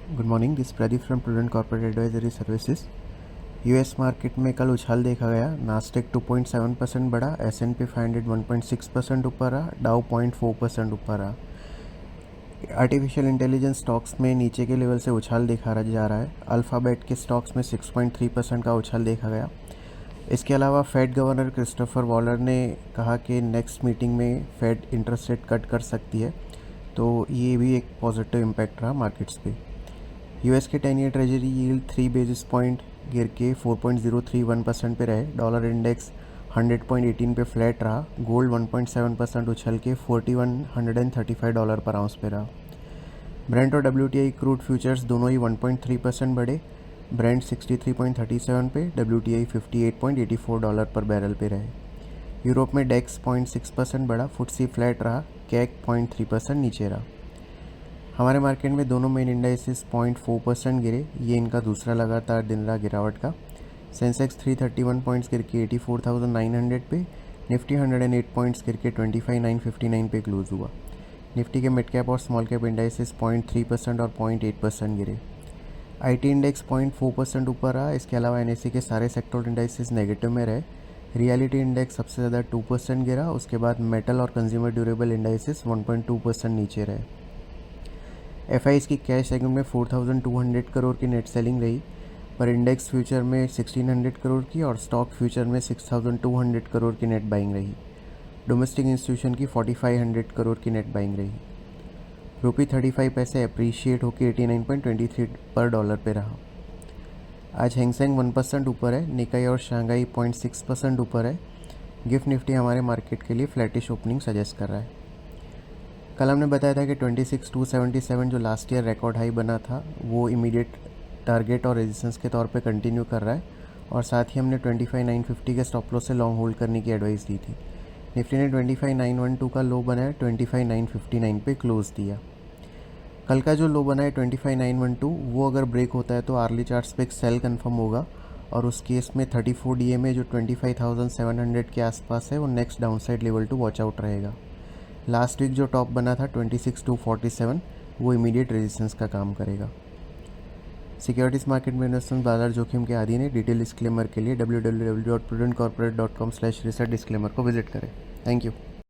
Good morning, this Pradeep from prudent corporate advisory services. US market में कल उछाल देखा गया। नास्टेक 2.7% बढ़ा, S&P 500 1.6% ऊपर रहा, डाउ 0.4% ऊपर रहा। आर्टिफिशियल इंटेलिजेंस स्टॉक्स में नीचे के लेवल से उछाल देखा जा रहा है। अल्फ़ाबेट के स्टॉक्स में 6.3% का उछाल देखा गया। इसके अलावा फेड गवर्नर क्रिस्टोफर वॉलर ने कहा कि नेक्स्ट मीटिंग में फेड इंटरेस्ट रेट कट कर सकती है, तो ये भी एक पॉजिटिव इम्पैक्ट रहा मार्केट्स पे। यूएस के 10 year treasury yield 3 basis point गिर के 4.031% पे रहे। डॉलर इंडेक्स 100.18 पे फ्लैट रहा। गोल्ड 1.7% उछल के $4,135 पर आउंस पे रहा। ब्रेंट और WTI क्रूड फ्यूचर्स दोनों ही 1.3% बढ़े। ब्रेंट 63.37 पे, WTI $58.84 पर बैरल पे रहे। यूरोप में डेक्स 0.6% बढ़ा, फुटसी फ्लैट रहा, कैक 0.3% नीचे रहा। हमारे मार्केट में दोनों मेन इंडाइसेस 0.4% गिरे। ये इनका दूसरा लगातार दिन रहा गिरावट का। सेंसेक्स 331 पॉइंट्स गिर के 84,900 पे, निफ्टी 108 पॉइंट्स गिर के 25,959 पे क्लोज हुआ। निफ्टी के मिड कैप और स्मॉल कैप इंडाइसेस 0.3% और 0.8% गिरे। IT इंडेक्स 0.4% ऊपर रहा। इसके अलावा NSE के सारे सेक्टर इंडाइसेस नेगेटिव में रहे। रियलिटी इंडेक्स सबसे ज़्यादा 2% गिरा। उसके बाद मेटल और कंज्यूमर ड्यूरेबल इंडाइसेस 1.2% नीचे रहे। FIs की कैश सेगमेंट में 4,200 करोड़ की नेट सेलिंग रही, पर इंडेक्स फ्यूचर में 1,600 करोड़ की और स्टॉक फ्यूचर में 6,200 करोड़ की नेट बाइंग रही। डोमेस्टिक इंस्टीट्यूशन की 4,500 करोड़ की नेट बाइंग रही। रुपी 35 पैसे अप्रीशिएट होकर 89.23 पर डॉलर पे रहा। आज हैंगसेंग 1% ऊपर है। निकाई और शंघाई 0.6% ऊपर है। गिफ्ट निफ्टी हमारे मार्केट के लिए फ्लैटिश ओपनिंग सजेस्ट कर रहा है। कल हमने बताया था कि 26,277 जो लास्ट ईयर रिकॉर्ड हाई बना था वो इमीडिएट टारगेट और रेजिस्टेंस के तौर पे कंटिन्यू कर रहा है, और साथ ही हमने 25,950 के स्टॉप लॉस से लॉन्ग होल्ड करने की एडवाइस दी थी। निफ्टी ने 25,912 का लो बनाया, 25,959 पे क्लोज दिया। कल का जो लो बना है 25,912, वो अगर ब्रेक होता है तो आर्ली चार्ट्स पे एक सेल कंफर्म होगा, और उस केस में 34 DMA जो 25,700 के आसपास है वो next downside level to watch out रहेगा। लास्ट वीक जो टॉप बना था 26,247, वो इमीडिएट रेजिस्टेंस का काम करेगा। सिक्योरिटीज़ मार्केट में इन्वेस्टमेंट बाजार जोखिम के अधीन है। डिटेल डिस्क्लेमर के लिए www.prudentcorporate.com/research डिस्क्लेमर को विजिट करें। Thank you.